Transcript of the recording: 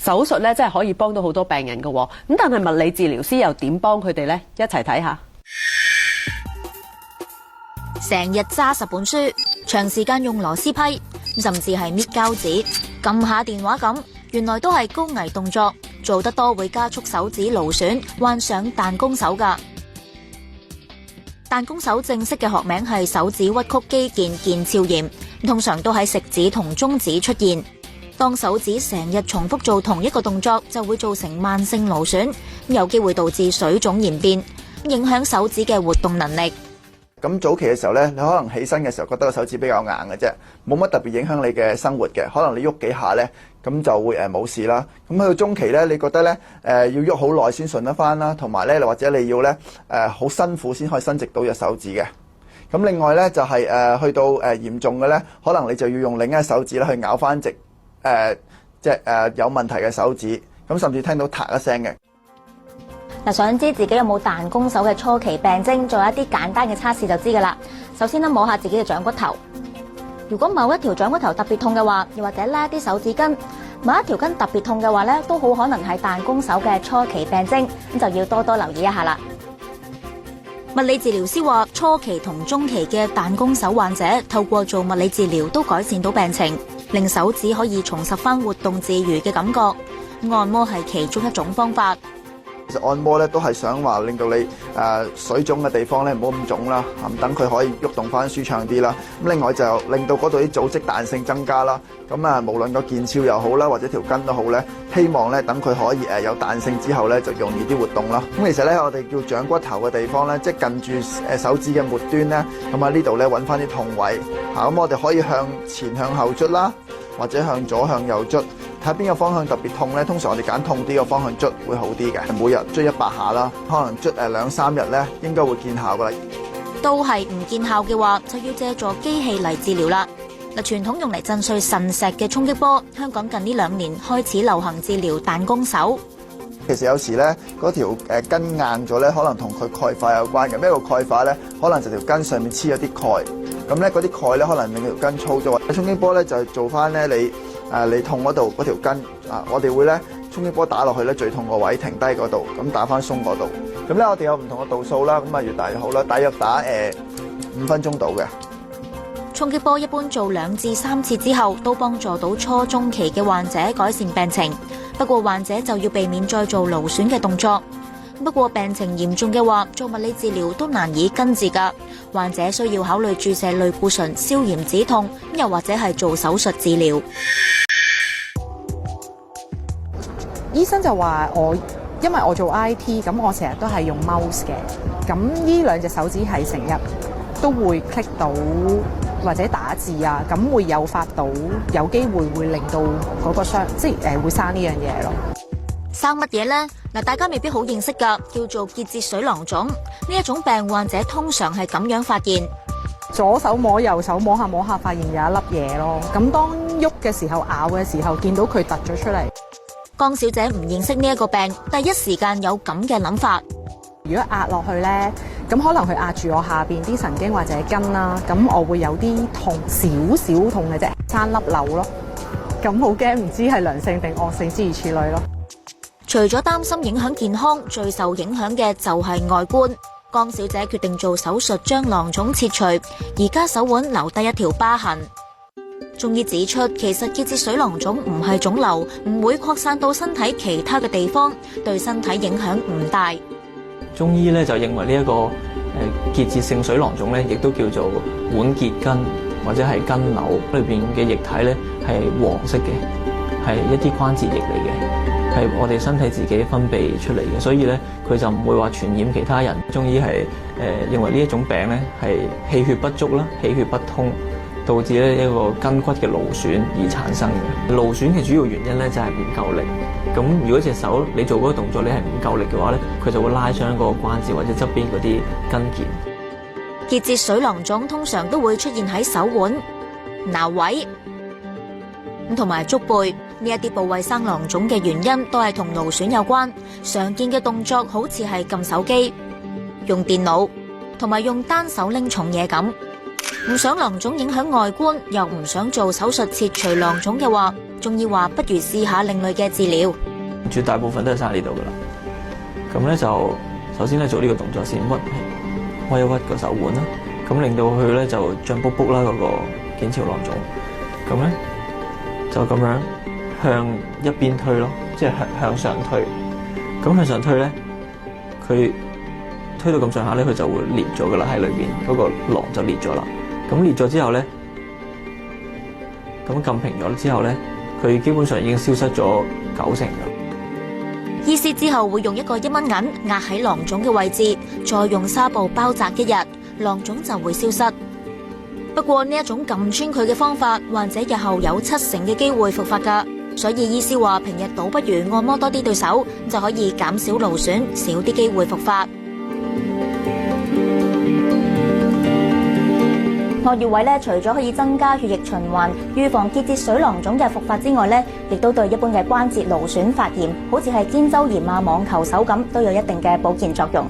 手術咧真係可以幫到好多病人㗎喎。咁但係物理治療師又點幫佢哋呢？一齊睇下。成日揸10本書，長時間用螺絲批，甚至係搣膠紙、撳下電話咁，原來都係高危動作，做得多會加速手指勞損，患上彈弓手㗎。彈弓手正式嘅學名係手指屈曲肌腱腱鞘炎，通常都喺食指同中指出現。當手指成日重複做同一個動作，就會造成慢性勞損，有機會導致水腫延變，影響手指嘅活動能力。咁早期嘅時候咧，你可能起身嘅時候覺得個手指比較硬嘅啫，冇乜特別影響你嘅生活嘅。可能你喐幾下咧，咁就會冇事啦。咁去到中期咧，你覺得咧要喐好耐先順得翻啦，同埋咧或者你要咧好辛苦先可以伸直到隻手指嘅。咁另外咧就係去到嚴重嘅咧，可能你就要用另一隻手指咧去咬翻直有問題嘅手指，咁甚至聽到嗒一聲嘅。嗱，想知自己有冇彈弓手嘅初期病徵，做一啲簡單嘅測試就知噶啦。首先咧，摸下自己嘅掌骨頭，如果某一條掌骨頭特別痛嘅話，又或者拉啲手指筋，某一條筋特別痛嘅話咧，都好可能係彈弓手嘅初期病徵，咁就要多多留意一下啦。物理治療師話，初期同中期嘅彈弓手患者透過做物理治療都改善到病情，令手指可以重拾翻活動自如嘅感覺。按摩係其中一種方法。其實按摩咧都係想話令到你水腫嘅地方咧唔好咁腫啦，等佢可以喐動翻舒暢啲啦。咁另外就令到嗰度啲組織彈性增加啦。咁無論個腱鞘又好啦，或者條筋都好咧，希望咧等佢可以有彈性之後咧就容易啲活動啦。咁其實咧我哋叫掌骨頭嘅地方咧，即係近住手指嘅末端咧，咁喺呢度咧揾翻啲痛位。咁我哋可以向前向後捽啦，或者向左向右捽。睇下邊個方向特別痛咧，通常我哋揀痛啲嘅方向捽會好啲嘅。每日捽100下啦，可能捽2-3日咧，應該會見效噶啦。都係唔見效嘅話，就要借助機器嚟治療啦。嗱，傳統用嚟震碎腎石嘅衝擊波，香港近呢2年開始流行治療彈弓手。其實有時咧，嗰條筋硬咗咧，可能同佢鈣化有關嘅。咩叫鈣化咧？可能就條筋上面黐咗啲鈣，咁咧嗰啲鈣咧可能令條筋粗咗。衝擊波咧就係做翻咧你痛嗰度嗰條筋我哋會咧衝擊波打落去咧最痛個位，停低嗰度，咁打翻鬆嗰度。咁咧我哋有唔同嘅度數啦，咁越大越好啦，大約打5分鐘到嘅。衝擊波一般做2至3次之後，都幫助到初中期嘅患者改善病情。不過患者就要避免再做勞損嘅動作。不過病情嚴重嘅話，做物理治療都難以根治㗎。患者需要考慮注射類固醇消炎止痛，又或者係做手術治療。醫生就話因為我做 IT， 咁我成日都係用 mouse 嘅，咁呢2隻手指係成日都會 click 到或者打字啊，咁會誘發到有機會令到嗰個傷，即係會生呢樣嘢咯。生乜嘢呢？嗱，大家未必好認識㗎，叫做結節水囊腫。呢一種病患者通常係咁樣發現：左手摸右手摸下摸下，發現有一粒嘢咯。咁當喐嘅時候咬嘅時候，見到佢突咗出嚟。江小姐唔認識呢一個病，第一時間有咁嘅諗法。如果壓落去咧，咁可能佢壓住我下邊啲神經或者筋啦，咁我會有啲痛，少少痛嘅啫，生粒瘤咯。咁好驚，唔知係良性定惡性諸如此類咯。除咗擔心影響健康，最受影響嘅就係外觀。江小姐決定做手術將囊腫切除，而家手腕留低一條疤痕。中醫指出，其實結節水囊腫唔係腫瘤，唔會擴散到身體其他嘅地方，對身體影響唔大。中醫咧就認為呢一個結節性水囊腫咧，亦都叫做腕結筋或者係筋瘤，裏邊嘅液體咧係黃色嘅，係一啲關節液嚟嘅，係我哋身體自己分泌出嚟嘅，所以咧佢就唔會話傳染其他人。中醫係認為呢一種病咧係氣血不足啦，氣血不通，導致咧一個筋骨嘅勞損而產生嘅。勞損嘅主要原因咧就係唔夠力。咁如果隻手你做嗰個動作你係唔夠力嘅話咧，佢就會拉傷嗰個關節或者側邊嗰啲筋腱。結節水囊腫通常都會出現喺手腕、橈位同埋足背，呢一啲部位生囊腫嘅原因都係同勞損有關。常見嘅動作好似係撳手機、用電腦同埋用單手拎重嘢咁。唔想囊腫影響外觀，又唔想做手術切除囊腫嘅話，中醫話不如試下另類嘅治療。絕大部分都係生喺呢度噶啦。咁咧就首先咧做呢個動作先，屈一屈個手腕啦，咁令到佢咧就脹卜卜啦嗰個腱鞘囊腫。咁咧就咁樣向一邊推咯，即係向上推。咁向上推咧，佢推到咁上下咧，佢就會裂咗噶啦，喺裏邊嗰個囊就裂咗啦。咁裂咗之後咧，咁撳平咗之後咧，佢基本上已經消失咗90%噶。醫師之後會用一個1蚊銀壓喺囊腫嘅位置，再用紗布包紮1日，囊腫就會消失。不過呢一種撳穿佢嘅方法，患者日後有70%嘅機會復發㗎，所以醫師話平日倒不如按摩多啲對手，就可以減少勞損，少啲機會復發。岳月偉除咗可以增加血液循環、預防結節水囊腫嘅復發之外亦都對一般嘅關節勞損發炎，好似係肩周炎啊、網球手咁，都有一定嘅保健作用。